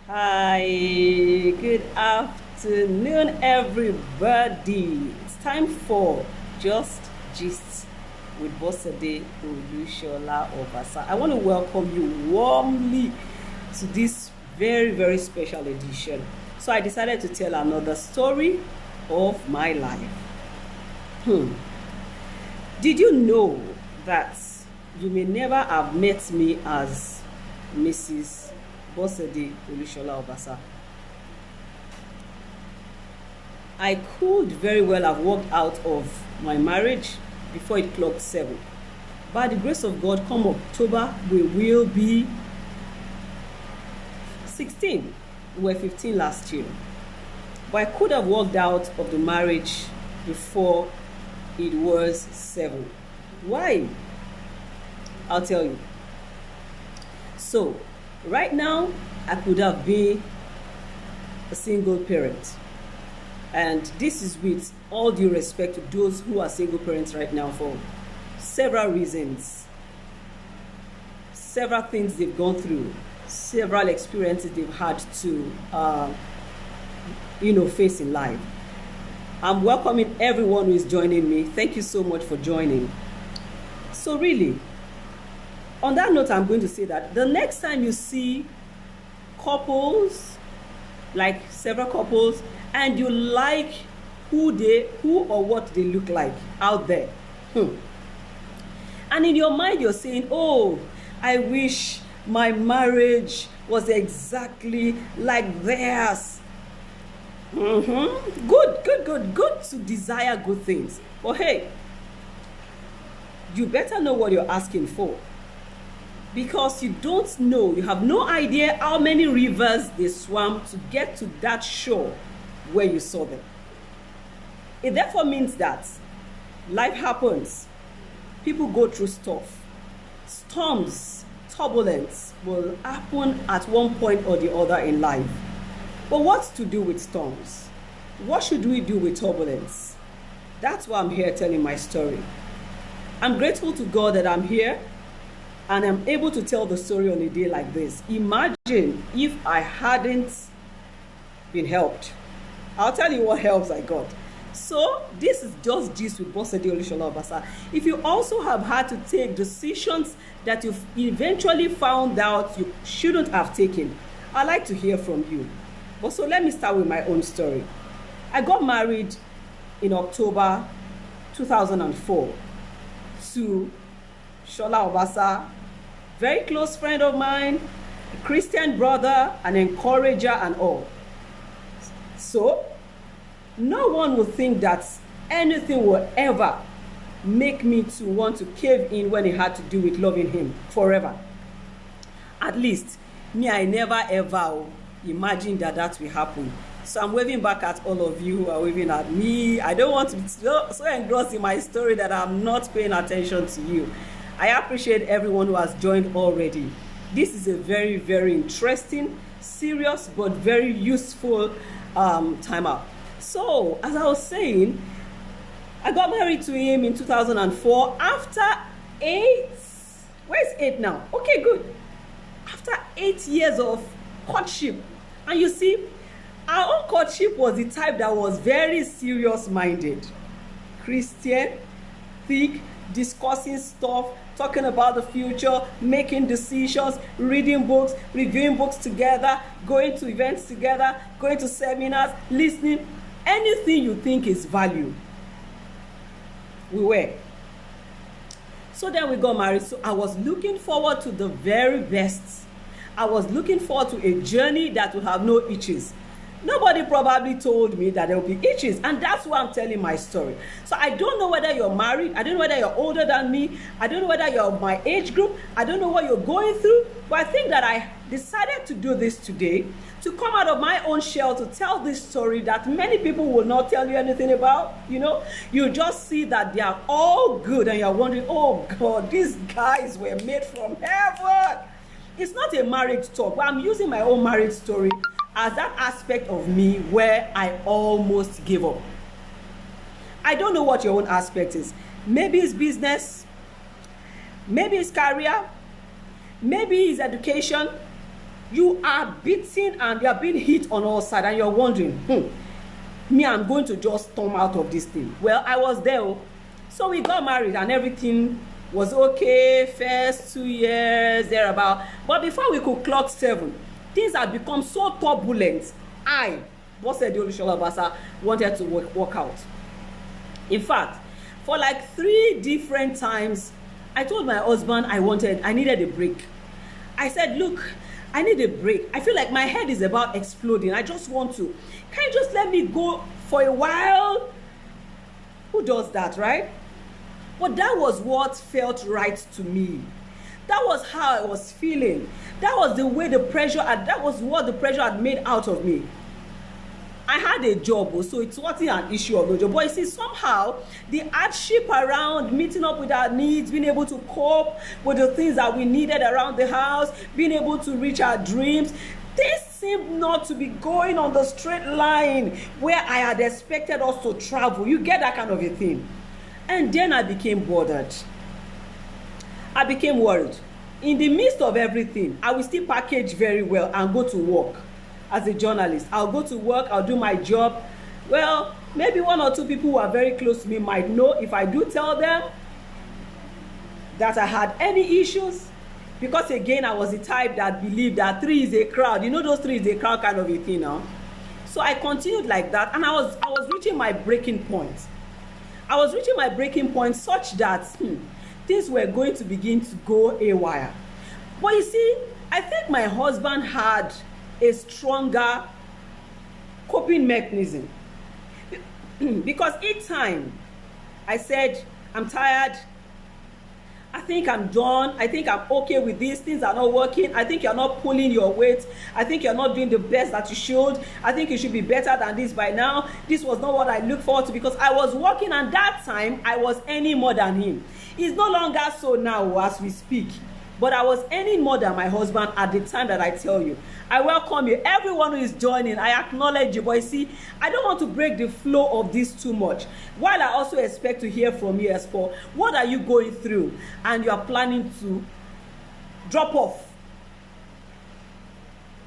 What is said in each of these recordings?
Hi, good afternoon, everybody. It's time for Just Gist with Bosede Olusola-Obasa. I want to welcome you warmly to this very, very special edition. So I decided to tell another story of my life. Did you know that you may never have met me as Mrs. Bosede Olusola-Obasa? I could very well have walked out of my marriage before it clocked 7. By the grace of God, come October, we will be 16. We were 15 last year. But I could have walked out of the marriage before it was 7. Why? I'll tell you. So, right now, I could have been a single parent. And this is with all due respect to those who are single parents right now for several reasons. Several things they've gone through. Several experiences they've had to, face in life. I'm welcoming everyone who is joining me. Thank you so much for joining. So really, on that note, I'm going to say that the next time you see couples, like several couples, and you like who or what they look like out there, and in your mind you're saying, oh, I wish my marriage was exactly like theirs. Good to desire good things. But hey, you better know what you're asking for. Because you don't know, you have no idea how many rivers they swam to get to that shore where you saw them. It therefore means that life happens. People go through stuff. Storms, turbulence will happen at one point or the other in life. But what's to do with storms? What should we do with turbulence? That's why I'm here telling my story. I'm grateful to God that I'm here and I'm able to tell the story on a day like this. Imagine if I hadn't been helped. I'll tell you what helps I got. So this is just gist with Bosede Olusola-Obasa. If you also have had to take decisions that you've eventually found out you shouldn't have taken, I'd like to hear from you. But so let me start with my own story. I got married in October 2004 to Olusola-Obasa, very close friend of mine, a Christian brother, an encourager and all. So, no one will think that anything will ever make me to want to cave in when it had to do with loving him forever. At least, me, I never ever imagined that will happen. So I'm waving back at all of you who are waving at me. I don't want to be so engrossed in my story that I'm not paying attention to you. I appreciate everyone who has joined already. This is a very, very interesting, serious, but very useful time out. So, as I was saying, I got married to him in 2004 after 8, where's 8 now? Okay, good. After 8 years of courtship. And you see, our own courtship was the type that was very serious-minded. Christian, thick, discussing stuff, talking about the future, making decisions, reading books, reviewing books together, going to events together, going to seminars, listening, anything you think is value. We were. So then we got married. So I was looking forward to the very best. I was looking forward to a journey that will have no itches. Nobody probably told me that there will be itches, and that's why I'm telling my story. So I don't know whether you're married, I don't know whether you're older than me, I don't know whether you're of my age group, I don't know what you're going through, but I think that I decided to do this today, to come out of my own shell to tell this story that many people will not tell you anything about. You just see that they are all good, and you're wondering, oh God, these guys were made from heaven. It's not a marriage talk, but I'm using my own marriage story as that aspect of me where I almost gave up. I don't know what your own aspect is. Maybe it's business, maybe it's career, maybe it's education, You are beaten and you are being hit on all sides, and you're wondering, me, I'm going to just storm out of this thing. Well, I was there. So we got married and everything was okay. First 2 years, thereabout. But before we could clock 7, things had become so turbulent. I, boss said Olusola-Obasa, wanted to walk out. In fact, for like 3 different times, I told my husband I needed a break. I said, look, I need a break. I feel like my head is about exploding. I just want to. Can you just let me go for a while? Who does that, right? But that was what felt right to me. That was how I was feeling. That was the way that was what the pressure had made out of me. I had a job, so it wasn't an issue of no job. But you see, somehow, the hardship around meeting up with our needs, being able to cope with the things that we needed around the house, being able to reach our dreams, this seemed not to be going on the straight line where I had expected us to travel. You get that kind of a thing. And then I became bothered. I became worried. In the midst of everything, I will still package very well and go to work. As a journalist, I'll go to work, I'll do my job. Well, maybe 1 or 2 people who are very close to me might know if I do tell them that I had any issues. Because again, I was the type that believed that 3 is a crowd. You know, those 3 is a crowd kind of a thing now. So I continued like that, and I was reaching my breaking point. I was reaching my breaking point such that things were going to begin to go haywire. But you see, I think my husband had a stronger coping mechanism. Because each time I said, I'm tired, I think I'm done, I think I'm okay with this, things are not working, I think you're not pulling your weight, I think you're not doing the best that you should, I think you should be better than this by now, this was not what I looked forward to, because I was working, and that time I was earning more than him. It's no longer so now as we speak. But I was earning more than my husband at the time that I tell you. I welcome you. Everyone who is joining, I acknowledge you. But you see, I don't want to break the flow of this too much. While I also expect to hear from you as for what are you going through and you are planning to drop off.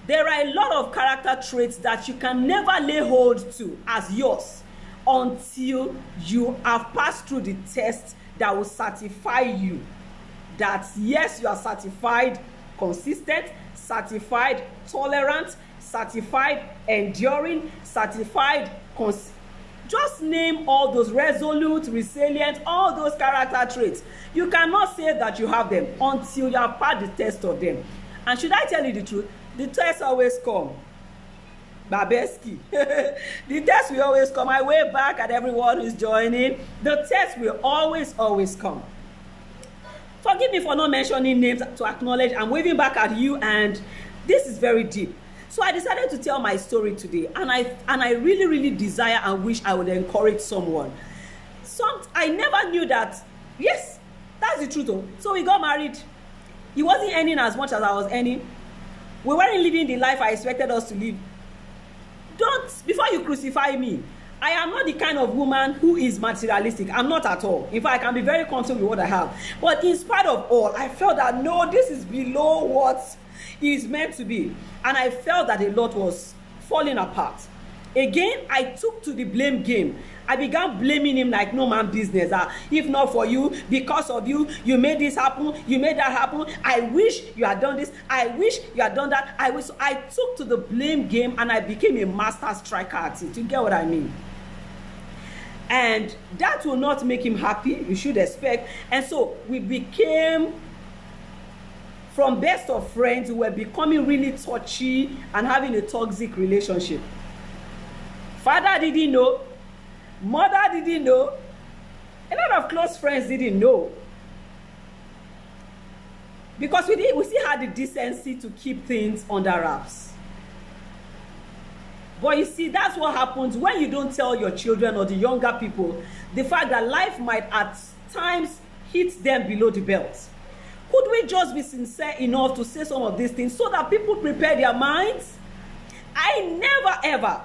There are a lot of character traits that you can never lay hold to as yours until you have passed through the test that will certify you that yes, you are certified consistent, certified tolerant, certified enduring, certified just name all those resolute, resilient, all those character traits. You cannot say that you have them until you have passed the test of them. And should I tell you the truth, the test always come. Babeski. The test will always come. I wave back at everyone who's joining. The test will always come. Forgive me for not mentioning names to acknowledge. I'm waving back at you, and this is very deep. So I decided to tell my story today, and I really desire and wish I would encourage someone. I never knew that. Yes, that's the truth. So we got married. He wasn't earning as much as I was earning. We weren't living the life I expected us to live. Before you crucify me, I am not the kind of woman who is materialistic. I'm not at all. In fact, I can be very comfortable with what I have. But in spite of all, I felt that no, this is below what is meant to be. And I felt that a lot was falling apart. Again, I took to the blame game. I began blaming him like no man business. If not for you, because of you, you made this happen, you made that happen. I wish you had done this. I wish you had done that. So I took to the blame game, and I became a master striker at it. You get what I mean? And that will not make him happy, you should expect. And so we became, from best of friends, we were becoming really touchy and having a toxic relationship. Father didn't know. Mother didn't know. A lot of close friends didn't know. Because we still had the decency to keep things under wraps. But you see, that's what happens when you don't tell your children or the younger people the fact that life might at times hit them below the belt. Could we just be sincere enough to say some of these things so that people prepare their minds? I never ever.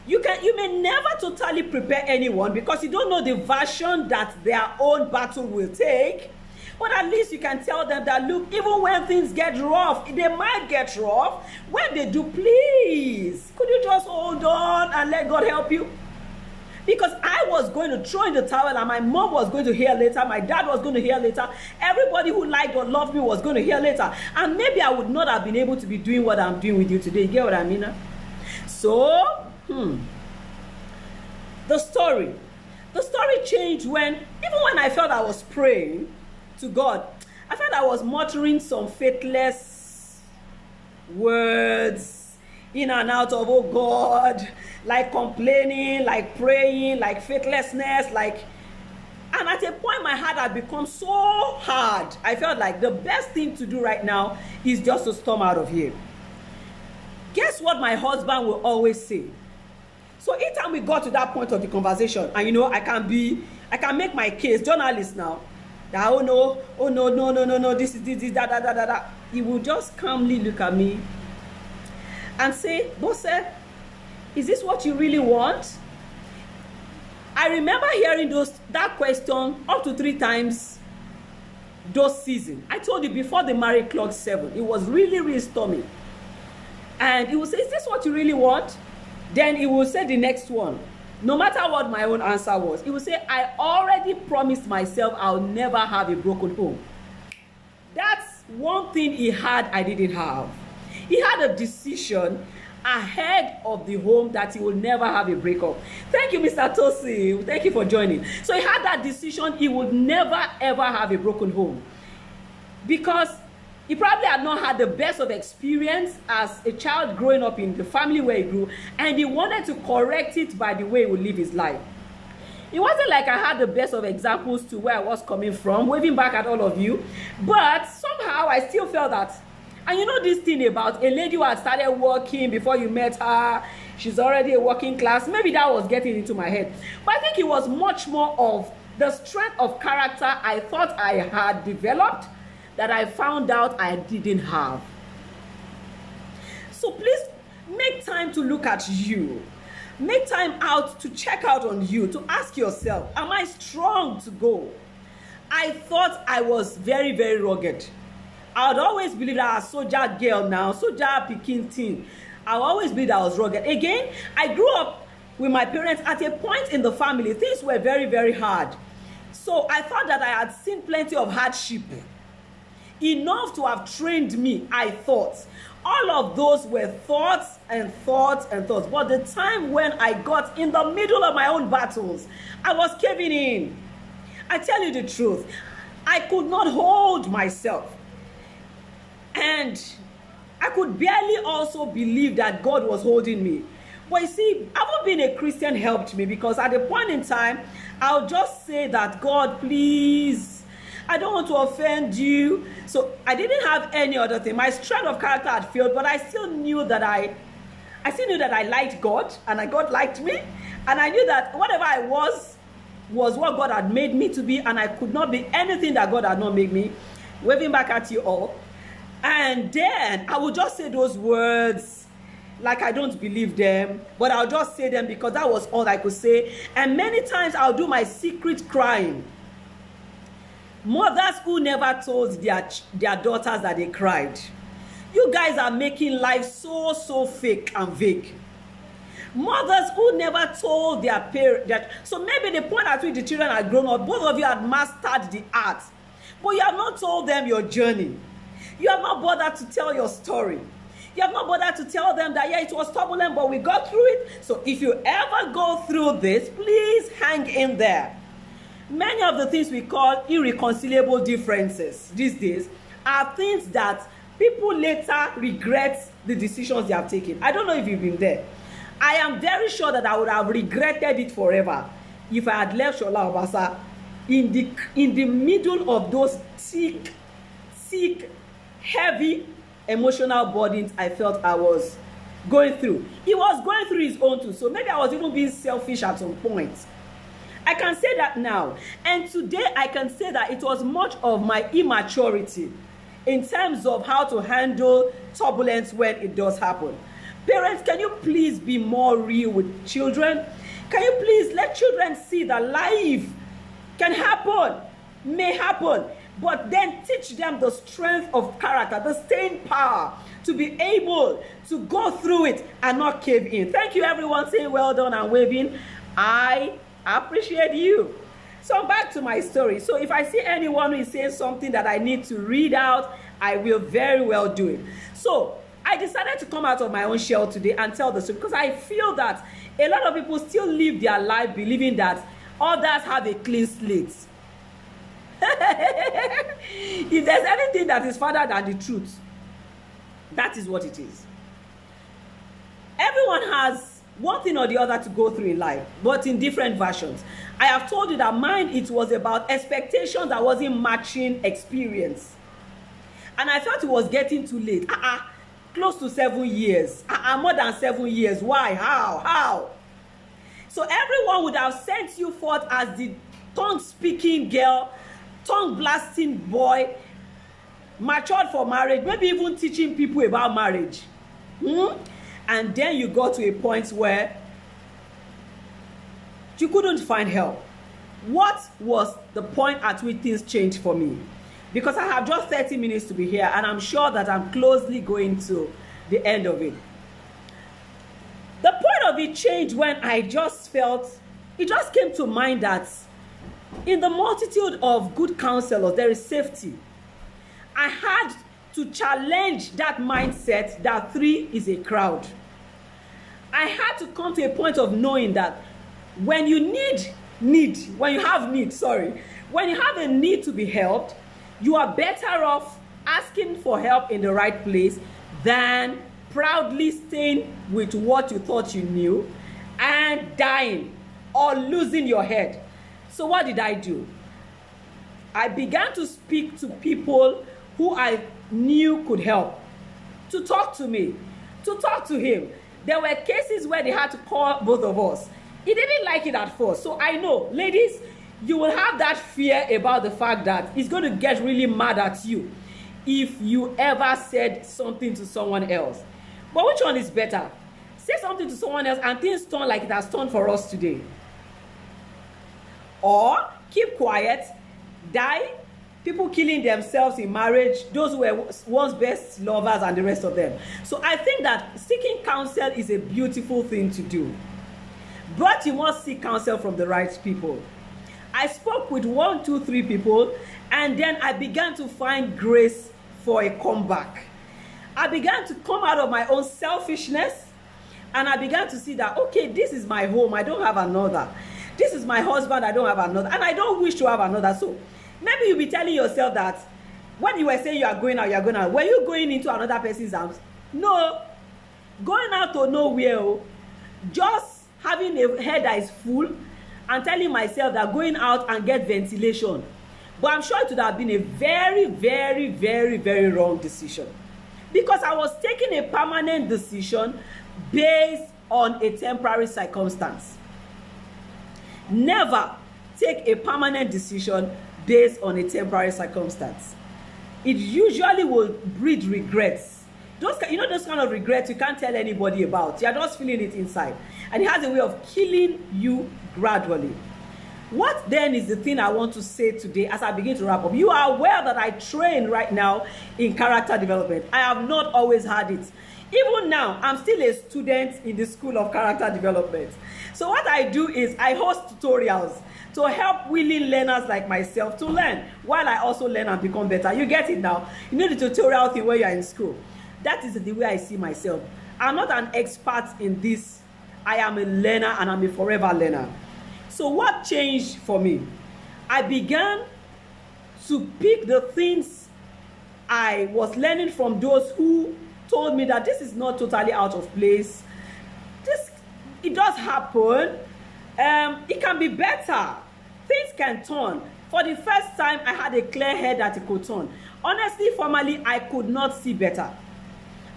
You may never totally prepare anyone because you don't know the version that their own battle will take. But at least you can tell them that, look, even when things get rough, they might get rough. When they do, please, could you just hold on and let God help you? Because I was going to throw in the towel, and my mom was going to hear later, my dad was going to hear later, everybody who liked or loved me was going to hear later. And maybe I would not have been able to be doing what I'm doing with you today. You get what I mean? Huh? So, the story changed even when I felt I was praying to God, I felt I was muttering some faithless words in and out of, oh God, like complaining, like praying, like faithlessness, and at a point my heart had become so hard. I felt like the best thing to do right now is just to storm out of here. Guess what my husband will always say? So each time we got to that point of the conversation, and I can make my case, journalist now, that oh no, this, that. He will just calmly look at me and say, Bose, is this what you really want? I remember hearing that question up to 3 times those seasons. I told you before the marriage clock 7, it was really, really stormy. And he will say, is this what you really want? Then he will say the next one. No matter what my own answer was, he will say, I already promised myself I'll never have a broken home. That's one thing he had I didn't have. He had a decision ahead of the home that he will never have a breakup. Thank you, Mr. Tosi. Thank you for joining. So he had that decision he would never ever have a broken home. Because he probably had not had the best of experience as a child growing up in the family where he grew, and he wanted to correct it by the way he would live his life. It wasn't like I had the best of examples to where I was coming from, waving back at all of you, but somehow I still felt that. And you know this thing about a lady who had started working before you met her, she's already a working class, maybe that was getting into my head. But I think it was much more of the strength of character I thought I had developed that I found out I didn't have. So please make time to look at you. Make time out to check out on you, to ask yourself, am I strong to go? I thought I was very, very rugged. I would always believe that I was a soldier girl now, soldier Peking teen. I would always believe that I was rugged. Again, I grew up with my parents at a point in the family. Things were very, very hard. So I thought that I had seen plenty of hardship. Enough to have trained me, I thought. All of those were thoughts and thoughts and thoughts. But the time when I got in the middle of my own battles, I was caving in. I tell you the truth, I could not hold myself. And I could barely also believe that God was holding me. But you see, having been a Christian helped me, because at a point in time, I'll just say that, God, please, I don't want to offend you. So I didn't have any other thing. My strength of character had failed, but I still knew that I liked God, and God liked me. And I knew that whatever I was what God had made me to be, and I could not be anything that God had not made me. Waving back at you all. And then I would just say those words like I don't believe them, but I'll just say them because that was all I could say. And many times I'll do my secret crying. Mothers who never told their daughters that they cried. You guys are making life so fake and vague. Mothers who never told their parents that. So maybe the point at which the children had grown up, both of you had mastered the art, but you have not told them your journey. You have not bothered to tell your story. You have not bothered to tell them that, yeah, it was turbulent, but we got through it. So if you ever go through this, please hang in there. Many of the things we call irreconcilable differences these days are things that people later regret the decisions they have taken. I don't know if you've been there. I am very sure that I would have regretted it forever if I had left Olusola-Obasa in the middle of those sick, heavy emotional burdens I felt I was going through. He was going through his own too, so maybe I was even being selfish at some point. I can say that now. And today I can say that it was much of my immaturity in terms of how to handle turbulence when it does happen. Parents, can you please be more real with children? Can you please let children see that life can happen, may happen. but then teach them the strength of character, the staying power to be able to go through it and not cave in. Thank you, everyone, saying well done and waving. I appreciate you. So back to my story. So if I see anyone who is saying something that I need to read out, I will very well do it. So I decided to come out of my own shell today and tell the story because I feel that a lot of people still live their life believing that others have a clean slate. If there's anything that is farther than the truth, that is what it is. Everyone has one thing or the other to go through in life, but in different versions. I have told you that mine, it was about expectations that wasn't matching experience. And I thought it was getting too late. Close to 7 years. More than 7 years. Why? How? So everyone would have sent you forth as the tongue-speaking girl, tongue-blasting boy, matured for marriage, maybe even teaching people about marriage. And then you got to a point where you couldn't find help. What was the point at which things changed for me? Because I have just 30 minutes to be here, and I'm sure that I'm closely going to the end of it. The point of it changed when I just felt, it just came to mind that in the multitude of good counselors, there is safety. I had to challenge that mindset that 3 is a crowd. I had to come to a point of knowing that when you when you have a need to be helped, you are better off asking for help in the right place than proudly staying with what you thought you knew and dying or losing your head. So what did I do? I began to speak to people who I knew could help, to talk to me, to talk to him. There were cases where they had to call both of us. He didn't like it at first. So I know, ladies, you will have that fear about the fact that he's going to get really mad at you if you ever said something to someone else. But which one is better? Say something to someone else and things turn like it has turned for us today. Or keep quiet, die, people killing themselves in marriage, those who were once best lovers and the rest of them. So I think that seeking counsel is a beautiful thing to do. But you must seek counsel from the right people. I spoke with 1, 2, 3 people, and then I began to find grace for a comeback. I began to come out of my own selfishness, and I began to see that, okay, this is my home, I don't have another. This is my husband, I don't have another, and I don't wish to have another. So maybe you'll be telling yourself that when you were saying you are going out, were you going into another person's arms? No. Going out to nowhere, just having a head that is full and telling myself that going out and get ventilation. But I'm sure it would have been a very, very, very, very wrong decision. Because I was taking a permanent decision based on a temporary circumstance. Never take a permanent decision based on a temporary circumstance. It usually will breed regrets. Those kind of regrets you can't tell anybody about. You're just feeling it inside. And it has a way of killing you gradually. What then is the thing I want to say today as I begin to wrap up? You are aware that I train right now in character development. I have not always had it. Even now, I'm still a student in the School of Character Development. So what I do is I host tutorials to help willing learners like myself to learn while I also learn and become better. You get it now? You know the tutorial thing where you're in school. That is the way I see myself. I'm not an expert in this. I am a learner and I'm a forever learner. So what changed for me? I began to pick the things I was learning from those who told me that this is not totally out of place. It does happen. It can be better. Things can turn. For the first time, I had a clear head that it could turn. Honestly, formerly, I could not see better.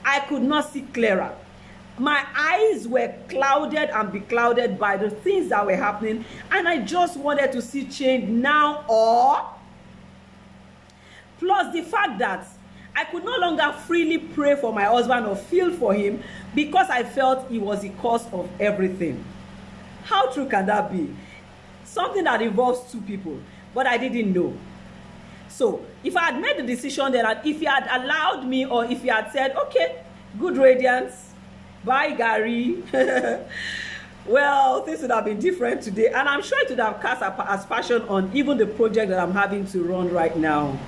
I could not see clearer. My eyes were clouded and beclouded by the things that were happening, and I just wanted to see change now or. Plus the fact that I could no longer freely pray for my husband or feel for him because I felt he was the cause of everything. How true can that be? Something that involves two people, but I didn't know. So if I had made the decision then, and if he had allowed me, or if he had said, okay, good radiance, bye Gary, well, things would have been different today, and I'm sure it would have cast aspersion on even the project that I'm having to run right now,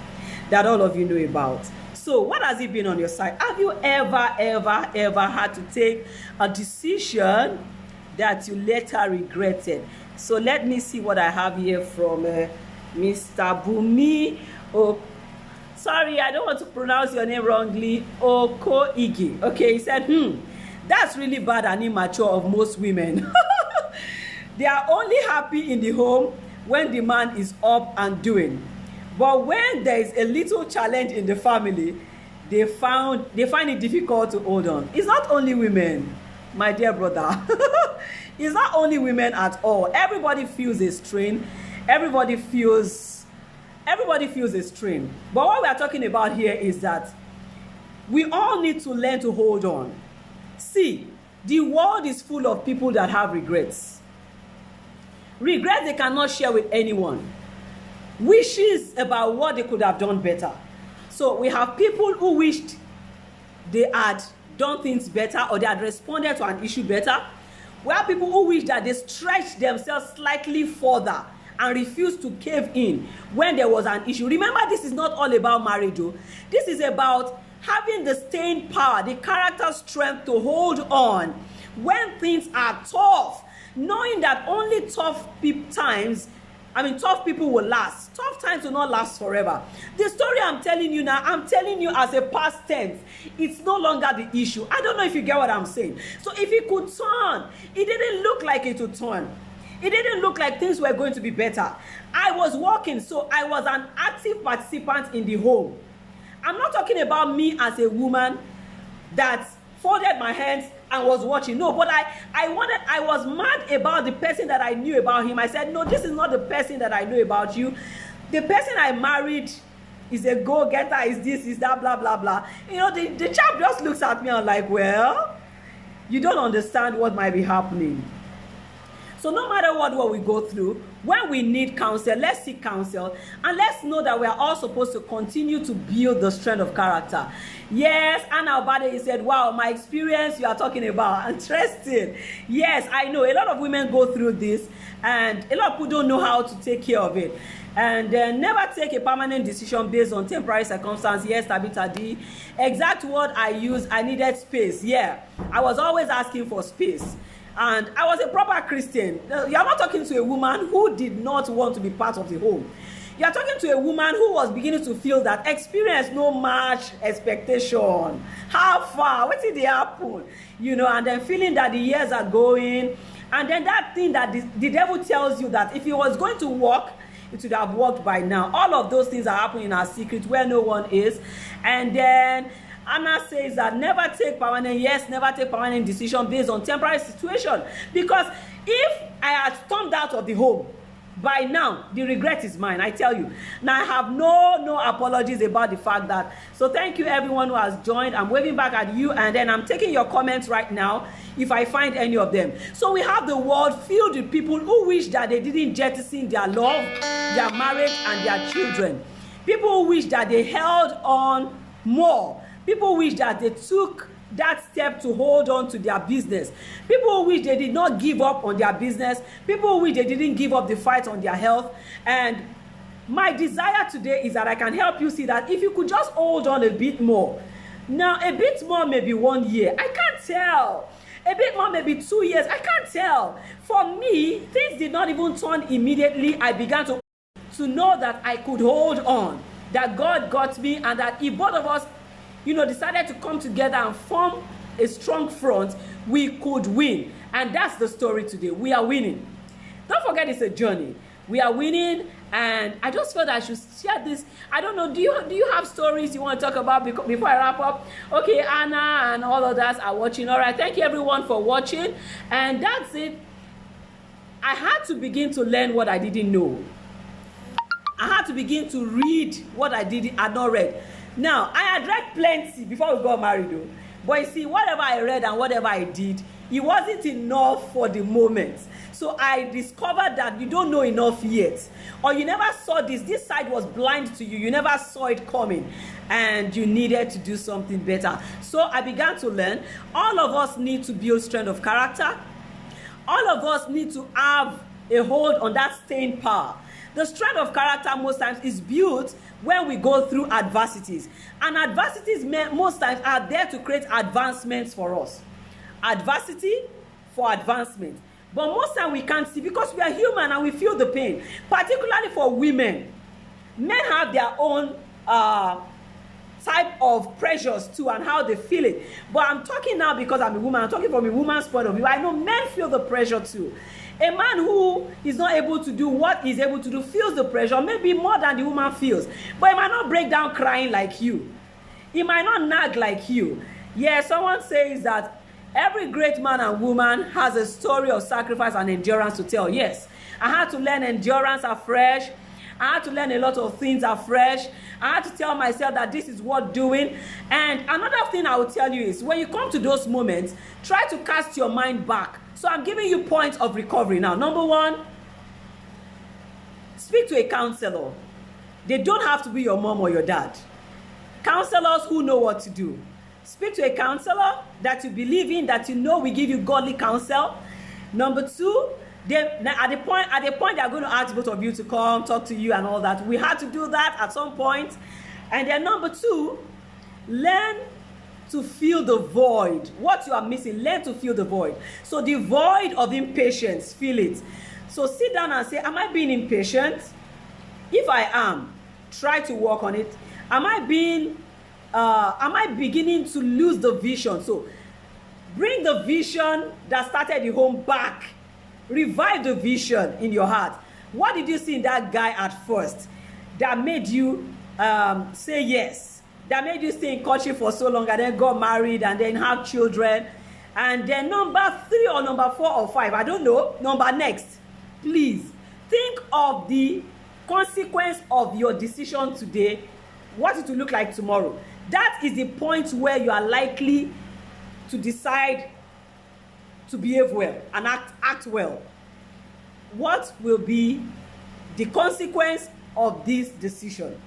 that all of you know about. So what has it been on your side? Have you ever had to take a decision that you later regretted? So let me see what I have here from Mr. Bumi. Oh, sorry, I don't want to pronounce your name wrongly. Okoigi. Okay, he said, that's really bad and immature of most women. They are only happy in the home when the man is up and doing. But when there is a little challenge in the family, they find it difficult to hold on. It's not only women, my dear brother. It's not only women at all. Everybody feels a strain. Everybody feels a strain. But what we are talking about here is that we all need to learn to hold on. See, the world is full of people that have regrets. Regrets they cannot share with anyone. Wishes about what they could have done better. So we have people who wished they had done things better, or they had responded to an issue better. We have people who wish that they stretched themselves slightly further and refused to cave in when there was an issue. Remember, this is not all about marriage. This is about having the staying power, the character strength to hold on when things are tough, knowing that only tough people will last. Tough times will not last forever. The story I'm telling you now, I'm telling you as a past tense. It's no longer the issue. I don't know if you get what I'm saying. So if it could turn, it didn't look like it would turn. It didn't look like things were going to be better. I was working, so I was an active participant in the home. I'm not talking about me as a woman that folded my hands and was watching. No, but I was mad about the person that I knew about him. I said, no, this is not the person that I know about you. The person I married is a go-getter, is this, is that, blah, blah, blah. You know, the chap just looks at me and like, well, you don't understand what might be happening. So no matter what we go through, when we need counsel, let's seek counsel, and let's know that we are all supposed to continue to build the strength of character. Yes, Anna Obade said, wow, my experience you are talking about, interesting. Yes, I know a lot of women go through this, and a lot of people don't know how to take care of it. And never take a permanent decision based on temporary circumstances. Yes, Tabitha D. Exact word I used, I needed space. Yeah, I was always asking for space. And I was a proper Christian. You're not talking to a woman who did not want to be part of the home. You're talking to a woman who was beginning to feel that experience no match expectation. How far? What did they happen? You know, and then feeling that the years are going. And then that thing that the devil tells you that if it was going to work, it would have worked by now. All of those things are happening in our secret where no one is. And then Anna says that never take permanent decision based on temporary situation. Because if I had stormed out of the home, by now, the regret is mine, I tell you. Now, I have no apologies about the fact that. So thank you, everyone who has joined. I'm waving back at you, and then I'm taking your comments right now if I find any of them. So we have the world filled with people who wish that they didn't jettison their love, their marriage, and their children. People who wish that they held on more. People wish that they took that step to hold on to their business. People wish they did not give up on their business. People wish they didn't give up the fight on their health. And my desire today is that I can help you see that if you could just hold on a bit more. Now, a bit more may be 1 year. I can't tell. A bit more maybe 2 years. I can't tell. For me, things did not even turn immediately. I began to know that I could hold on, that God got me, and that if both of us decided to come together and form a strong front, we could win. And that's the story today. We are winning. Don't forget, it's a journey. We are winning, and I just felt I should share this. I don't know, do you have stories you want to talk about before I wrap up? Okay, Anna and all of us are watching. All right, thank you everyone for watching. And that's it. I had to begin to learn what I didn't know. I had to begin to read what I had not read. Now, I had read plenty before we got married, though. But you see, whatever I read and whatever I did, it wasn't enough for the moment. So I discovered that you don't know enough yet, or you never saw this side was blind to you, you never saw it coming, and you needed to do something better. So I began to learn. All of us need to build strength of character. All of us need to have a hold on that staying power. The strength of character most times is built when we go through adversities. And adversities most times are there to create advancements for us. Adversity for advancement. But most times we can't see because we are human and we feel the pain. Particularly for women. Men have their own type of pressures too and how they feel it. But I'm talking now because I'm a woman. I'm talking from a woman's point of view. I know men feel the pressure too. A man who is not able to do what he's able to do feels the pressure, maybe more than the woman feels. But he might not break down crying like you. He might not nag like you. Yeah, someone says that every great man and woman has a story of sacrifice and endurance to tell. Yes, I had to learn endurance afresh. I had to learn a lot of things afresh. I had to tell myself that this is worth doing. And another thing I will tell you is when you come to those moments, try to cast your mind back. So I'm giving you points of recovery now. Number one, speak to a counselor. They don't have to be your mom or your dad. Counselors who know what to do. Speak to a counselor that you believe in, that you know will give you godly counsel. Number two, at the point they are going to ask both of you to come talk to you and all that. We had to do that at some point. And then number two, learn to fill the void. What you are missing, learn to fill the void. So the void of impatience, feel it. So sit down and say, am I being impatient? If I am, try to work on it. Am I beginning to lose the vision? So bring the vision that started the home back. Revive the vision in your heart. What did you see in that guy at first that made you say yes? That made you stay in courtship for so long and then got married and then have children? And then number 3 or number 4 or 5, I don't know, number next. Please think of the consequence of your decision today, what it will look like tomorrow. That is the point where you are likely to decide to behave well and act well. What will be the consequence of this decision?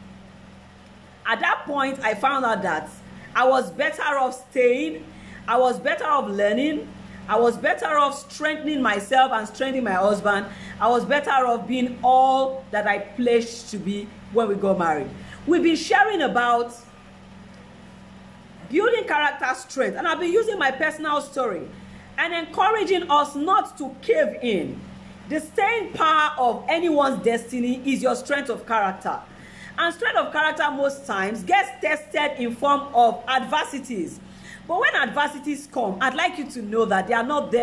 At that point, I found out that I was better off staying. I was better off learning. I was better off strengthening myself and strengthening my husband. I was better off being all that I pledged to be when we got married. We've been sharing about building character strength, and I've been using my personal story and encouraging us not to cave in. The staying power of anyone's destiny is your strength of character. And strength of character most times gets tested in form of adversities. But when adversities come, I'd like you to know that they are not there